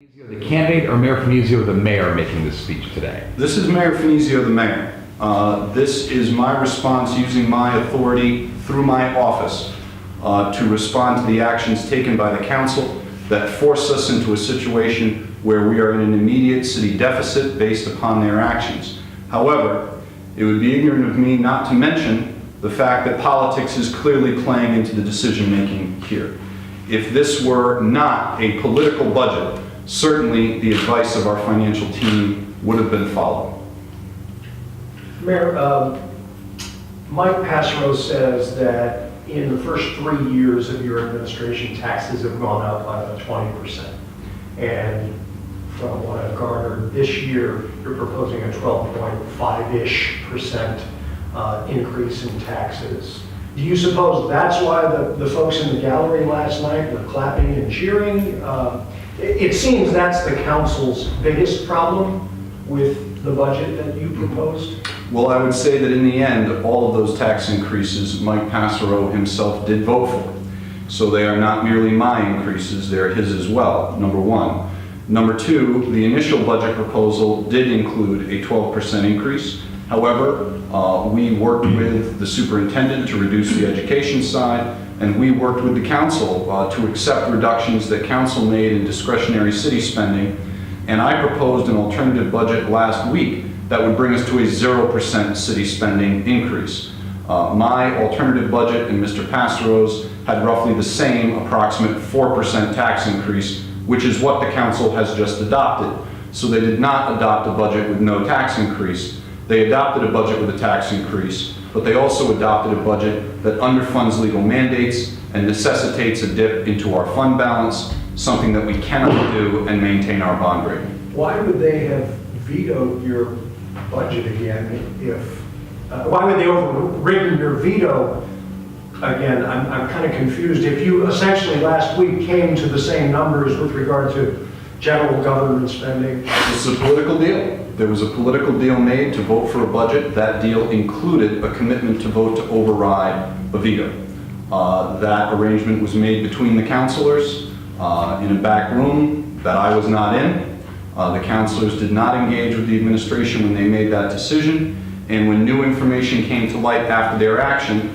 The candidate or Mayor Finizio, the mayor, making this speech today? This is Mayor Finizio, the mayor. This is my response using my authority through my office to respond to the actions taken by the council that force us into a situation where we are in an immediate city deficit based upon their actions. However, it would be ignorant of me not to mention the fact that politics is clearly playing into the decision-making here. If this were not a political budget, certainly the advice of our financial team would have been followed. Mayor, Mike Passero says that in the first 3 years of your administration, taxes have gone up by about 20%. And from what I've garnered this year, you're proposing a 12.5-ish% increase in taxes. Do you suppose that's why the folks in the gallery last night were clapping and cheering? It seems that's the council's biggest problem with the budget that you proposed. Well, I would say that in the end, all of those tax increases, Mike Passero himself did vote for. So they are not merely my increases, they're his as well, number one. Number two, the initial budget proposal did include a 12% increase. However, we worked with the superintendent to reduce the education side, and we worked with the council to accept reductions that council made in discretionary city spending. And I proposed an alternative budget last week that would bring us to a 0% city spending increase. My alternative budget and Mr. Passero's had roughly the same approximate 4% tax increase, which is what the council has just adopted. So they did not adopt a budget with no tax increase. They adopted a budget with a tax increase, but they also adopted a budget that underfunds legal mandates and necessitates a dip into our fund balance, something that we cannot do and maintain our bond rating. Why would they have vetoed your budget again why would they overridden your veto again? I'm kind of confused. If you essentially last week came to the same numbers with regard to general government spending. This is a political deal. There was a political deal made to vote for a budget. That deal included a commitment to vote to override a veto. That arrangement was made between the councilors in a back room that I was not in. The councilors did not engage with the administration when they made that decision. And when new information came to light after their action,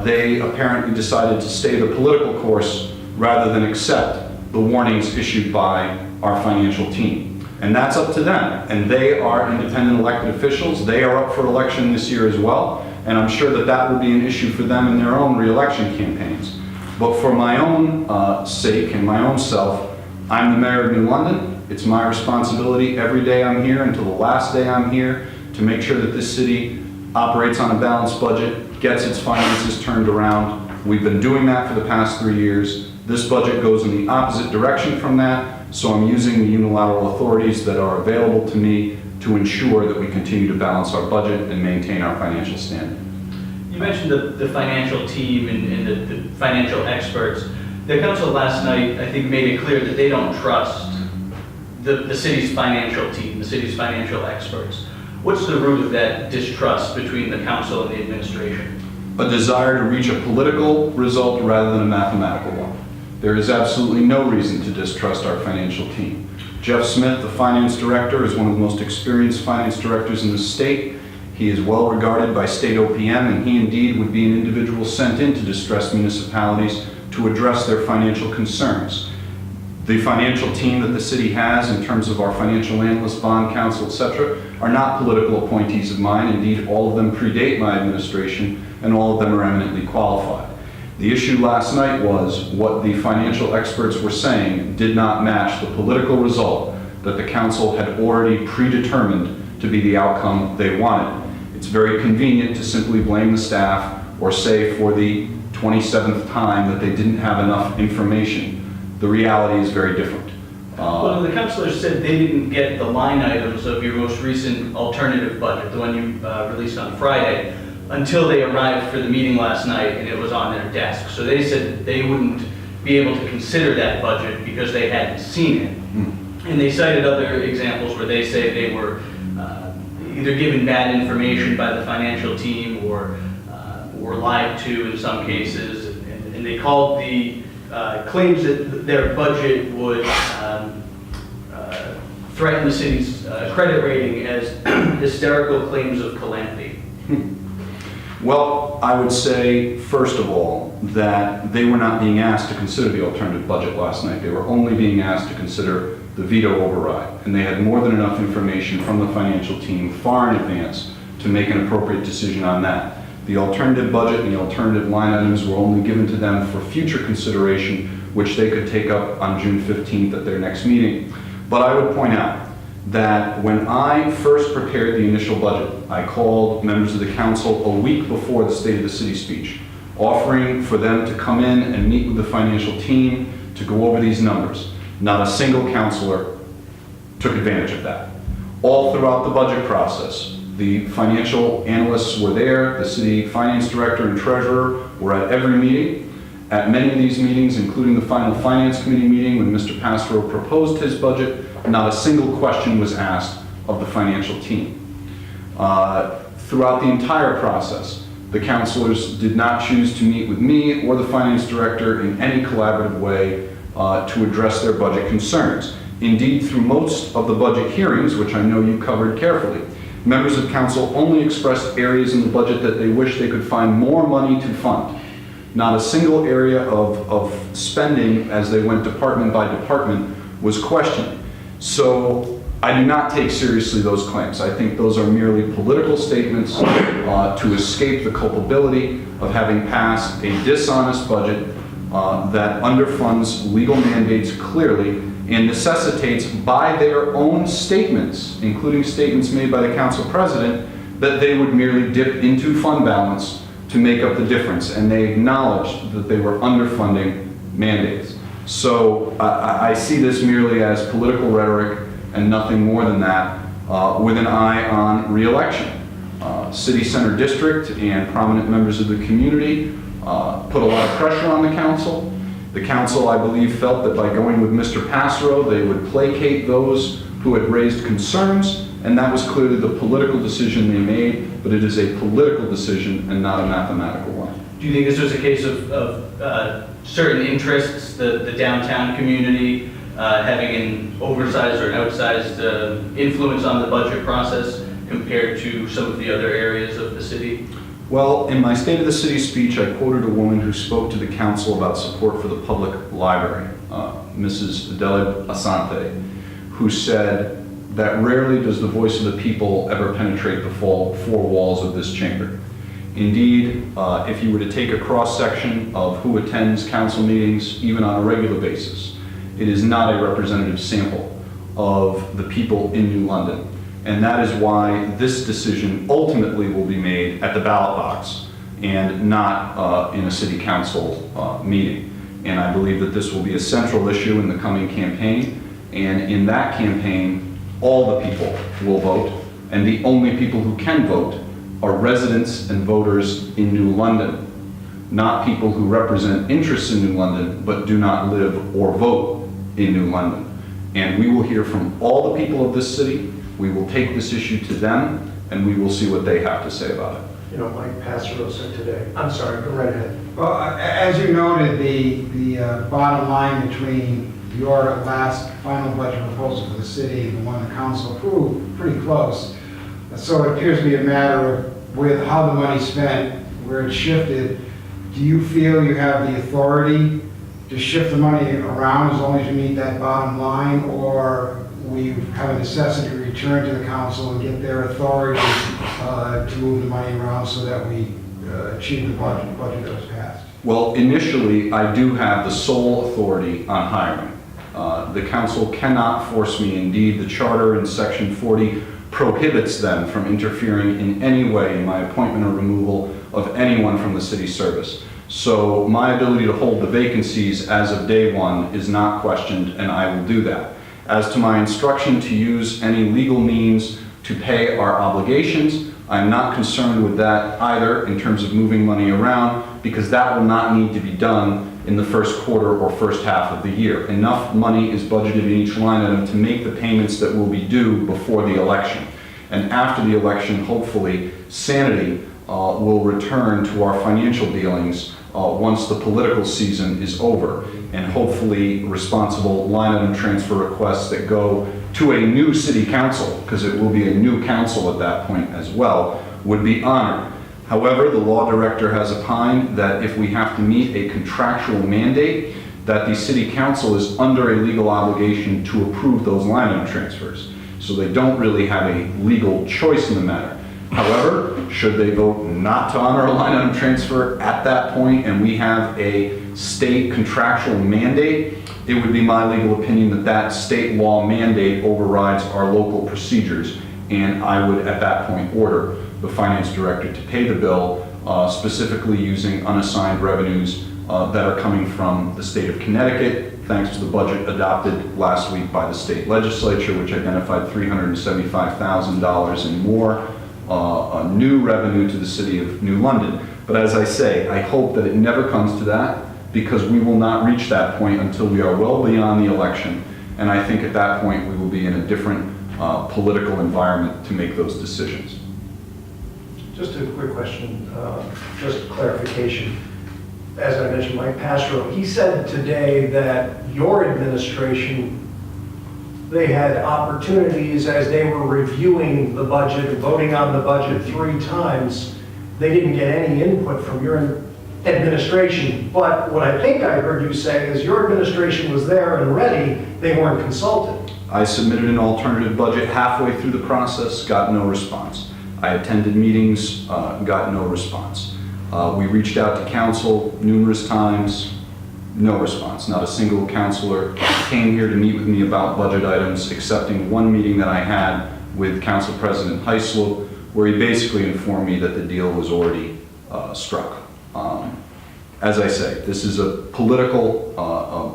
they apparently decided to stay the political course rather than accept the warnings issued by our financial team. And that's up to them. And they are independent elected officials. They are up for election this year as well. And I'm sure that that will be an issue for them in their own re-election campaigns. But for my own sake and my own self, I'm the mayor of New London. It's my responsibility every day I'm here until the last day I'm here to make sure that this city operates on a balanced budget, gets its finances turned around. We've been doing that for the past 3 years. This budget goes in the opposite direction from that, so I'm using the unilateral authorities that are available to me to ensure that we continue to balance our budget and maintain our financial standing. You mentioned the financial team and the financial experts. The council last night, I think, made it clear that they don't trust the city's financial team, the city's financial experts. What's the root of that distrust between the council and the administration? A desire to reach a political result rather than a mathematical one. There is absolutely no reason to distrust our financial team. Jeff Smith, the finance director, is one of the most experienced finance directors in the state. He is well regarded by state OPM, and he indeed would be an individual sent into distressed municipalities to address their financial concerns. The financial team that the city has in terms of our financial analyst, bond counsel, etc., are not political appointees of mine. Indeed, all of them predate my administration, and all of them are eminently qualified. The issue last night was what the financial experts were saying did not match the political result that the council had already predetermined to be the outcome they wanted. It's very convenient to simply blame the staff or say for the 27th time that they didn't have enough information. The reality is very different. Well, the councilors said they didn't get the line items of your most recent alternative budget, the one you released on Friday, until they arrived for the meeting last night and it was on their desk. So they said they wouldn't be able to consider that budget because they hadn't seen it. And they cited other examples where they say they were either given bad information by the financial team or lied to in some cases. And they called the claims that their budget would threaten the city's credit rating as hysterical claims of calamity? Well, I would say, first of all, that they were not being asked to consider the alternative budget last night. They were only being asked to consider the veto override. And they had more than enough information from the financial team far in advance to make an appropriate decision on that. The alternative budget and the alternative line items were only given to them for future consideration, which they could take up on June 15th at their next meeting. But I would point out that when I first prepared the initial budget, I called members of the council a week before the State of the City speech, offering for them to come in and meet with the financial team to go over these numbers. Not a single councilor took advantage of that. All throughout the budget process, the financial analysts were there, the city finance director and treasurer were at every meeting. At many of these meetings, including the final finance committee meeting when Mr. Passero proposed his budget, not a single question was asked of the financial team. Throughout the entire process, the councilors did not choose to meet with me or the finance director in any collaborative way to address their budget concerns. Indeed, through most of the budget hearings, which I know you covered carefully, members of council only expressed areas in the budget that they wish they could find more money to fund. Not a single area of spending as they went department by department was questioned. So I do not take seriously those claims. I think those are merely political statements to escape the culpability of having passed a dishonest budget that underfunds legal mandates clearly and necessitates by their own statements, including statements made by the council president, that they would merely dip into fund balance to make up the difference, and they acknowledged that they were underfunding mandates. So I see this merely as political rhetoric and nothing more than that, with an eye on re-election. City Center District and prominent members of the community put a lot of pressure on the council. The council, I believe, felt that by going with Mr. Passero, they would placate those who had raised concerns, and that was clearly the political decision they made, but it is a political decision and not a mathematical one. Do you think this was a case of certain interests, the downtown community having an oversized or an outsized influence on the budget process compared to some of the other areas of the city? Well, in my State of the City speech, I quoted a woman who spoke to the council about support for the public library, Mrs. Adele Asante, who said that rarely does the voice of the people ever penetrate the four walls of this chamber. Indeed, if you were to take a cross-section of who attends council meetings, even on a regular basis, it is not a representative sample of the people in New London. And that is why this decision ultimately will be made at the ballot box and not in a city council meeting. And I believe that this will be a central issue in the coming campaign. And in that campaign, all the people will vote, and the only people who can vote are residents and voters in New London, not people who represent interests in New London but do not live or vote in New London. And we will hear from all the people of this city. We will take this issue to them, and we will see what they have to say about it. You know, Mike Passero said today, I'm sorry, go right ahead. Well, as you noted, the bottom line between your last final budget proposal for the city and the one the council approved, pretty close. So it appears to be a matter of with how the money's spent, where it's shifted. Do you feel you have the authority to shift the money around as long as you meet that bottom line, or we have a necessity to return to the council and get their authority to move the money around so that we achieve the budget that was passed? Well, initially, I do have the sole authority on hiring. The council cannot force me. Indeed, the charter in section 40 prohibits them from interfering in any way in my appointment or removal of anyone from the city service. So my ability to hold the vacancies as of day one is not questioned, and I will do that. As to my instruction to use any legal means to pay our obligations, I'm not concerned with that either in terms of moving money around, because that will not need to be done in the first quarter or first half of the year. Enough money is budgeted in each line item to make the payments that will be due before the election. And after the election, hopefully, sanity will return to our financial dealings once the political season is over, and hopefully responsible line item transfer requests that go to a new city council, because it will be a new council at that point as well, would be honored. However, the law director has opined that if we have to meet a contractual mandate, that the city council is under a legal obligation to approve those line item transfers. So they don't really have a legal choice in the matter. However, should they vote not to honor a line item transfer at that point and we have a state contractual mandate, it would be my legal opinion that that state law mandate overrides our local procedures, and I would at that point order the finance director to pay the bill, specifically using unassigned revenues that are coming from the state of Connecticut, thanks to the budget adopted last week by the state legislature, which identified $375,000 and more new revenue to the city of New London. But as I say, I hope that it never comes to that, because we will not reach that point until we are well beyond the election. And I think at that point we will be in a different political environment to make those decisions. Just a quick question, just clarification. As I mentioned, Mike Pastro, he said today that your administration, they had opportunities as they were reviewing the budget and voting on the budget 3 times. They didn't get any input from your administration. But what I think I heard you say is your administration was there and ready, they weren't consulted. I submitted an alternative budget halfway through the process, got no response. I attended meetings, got no response. We reached out to council numerous times, no response. Not a single councilor came here to meet with me about budget items, excepting one meeting that I had with Council President Heislop, where he basically informed me that the deal was already struck. As I say, this is a political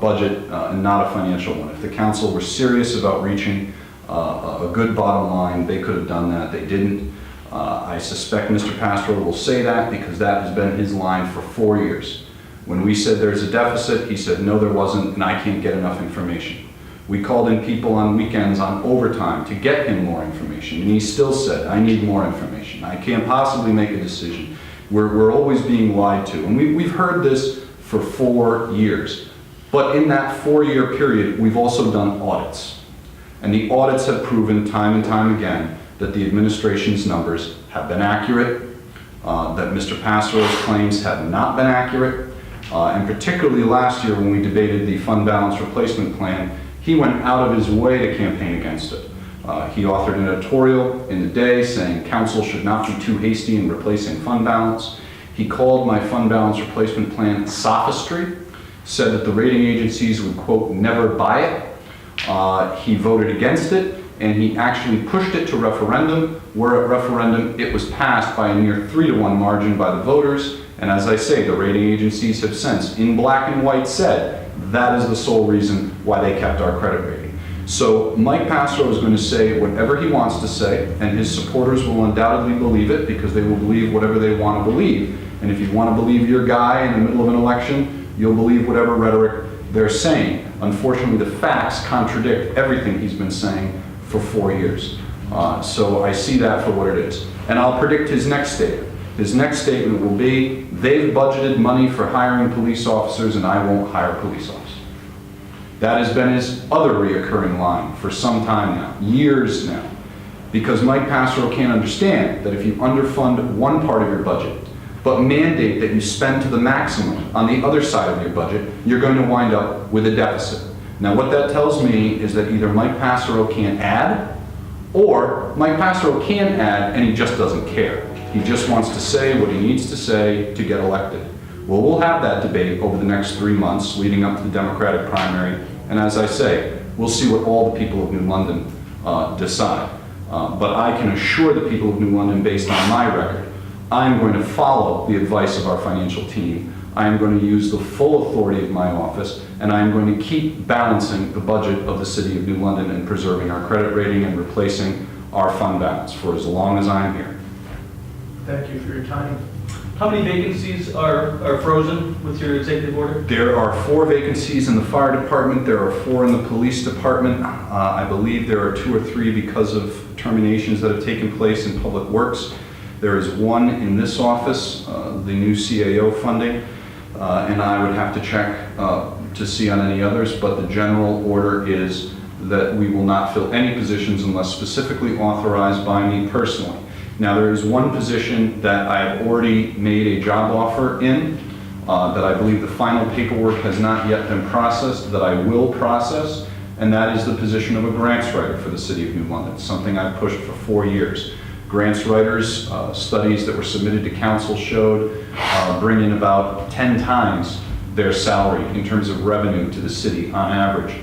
budget and not a financial one. If the council were serious about reaching a good bottom line, they could have done that. They didn't. I suspect Mr. Pastro will say that because that has been his line for 4 years. When we said there's a deficit, he said, no, there wasn't, and I can't get enough information. We called in people on weekends on overtime to get him more information, and he still said, I need more information. I can't possibly make a decision. We're always being lied to, and we've heard this for 4 years. But in that 4-year period, we've also done audits. And the audits have proven time and time again that the administration's numbers have been accurate, that Mr. Pastro's claims have not been accurate, and particularly last year when we debated the fund balance replacement plan, he went out of his way to campaign against it. He authored an editorial in the day saying council should not be too hasty in replacing fund balance. He called my fund balance replacement plan sophistry, said that the rating agencies would, quote, never buy it. He voted against it, and he actually pushed it to referendum, where at referendum it was passed by a near 3-to-1 margin by the voters. And as I say, the rating agencies have since, in black and white, said that is the sole reason why they kept our credit rating. So Mike Pastro is going to say whatever he wants to say, and his supporters will undoubtedly believe it because they will believe whatever they want to believe. And if you want to believe your guy in the middle of an election, you'll believe whatever rhetoric they're saying. Unfortunately, the facts contradict everything he's been saying for 4 years. So I see that for what it is. And I'll predict his next statement. His next statement will be, they've budgeted money for hiring police officers and I won't hire police officers. That has been his other reoccurring line for some time now, years now. Because Mike Pastro can't understand that if you underfund one part of your budget, but mandate that you spend to the maximum on the other side of your budget, you're going to wind up with a deficit. Now what that tells me is that either Mike Pastro can't add, or Mike Pastro can add and he just doesn't care. He just wants to say what he needs to say to get elected. Well, we'll have that debate over the next 3 months leading up to the Democratic primary, and as I say, we'll see what all the people of New London decide. But I can assure the people of New London, based on my record, I'm going to follow the advice of our financial team. I am going to use the full authority of my office, and I am going to keep balancing the budget of the City of New London and preserving our credit rating and replacing our fund balance for as long as I'm here. Thank you for your time. How many vacancies are frozen with your executive order? There are 4 vacancies in the fire department. There are 4 in the police department. I believe there are 2 or 3 because of terminations that have taken place in public works. There is 1 in this office, the new CAO funding. and I would have to check to see on any others, but the general order is that we will not fill any positions unless specifically authorized by me personally. Now, there is one position that I have already made a job offer in, that I believe the final paperwork has not yet been processed, that I will process, and that is the position of a grants writer for the City of New London, something I've pushed for 4 years. Grants writers, studies that were submitted to council showed bring in about 10 times their salary in terms of revenue to the city on average.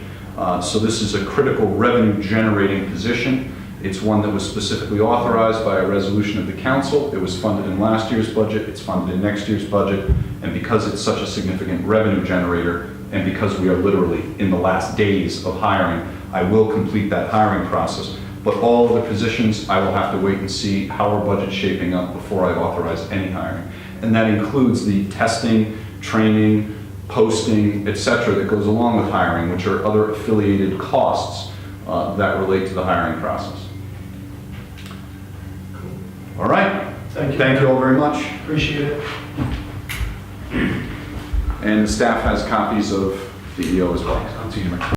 So this is a critical revenue generating position. It's one that was specifically authorized by a resolution of the council. It was funded in last year's budget, it's funded in next year's budget, and because it's such a significant revenue generator, and because we are literally in the last days of hiring, I will complete that hiring process. But all other positions, I will have to wait and see how our budget's shaping up before I authorize any hiring. And that includes the testing, training, posting, etc. that goes along with hiring, which are other affiliated costs that relate to the hiring process. All right. Thank you. Thank you all very much. Appreciate it. And the staff has copies of the EO as well.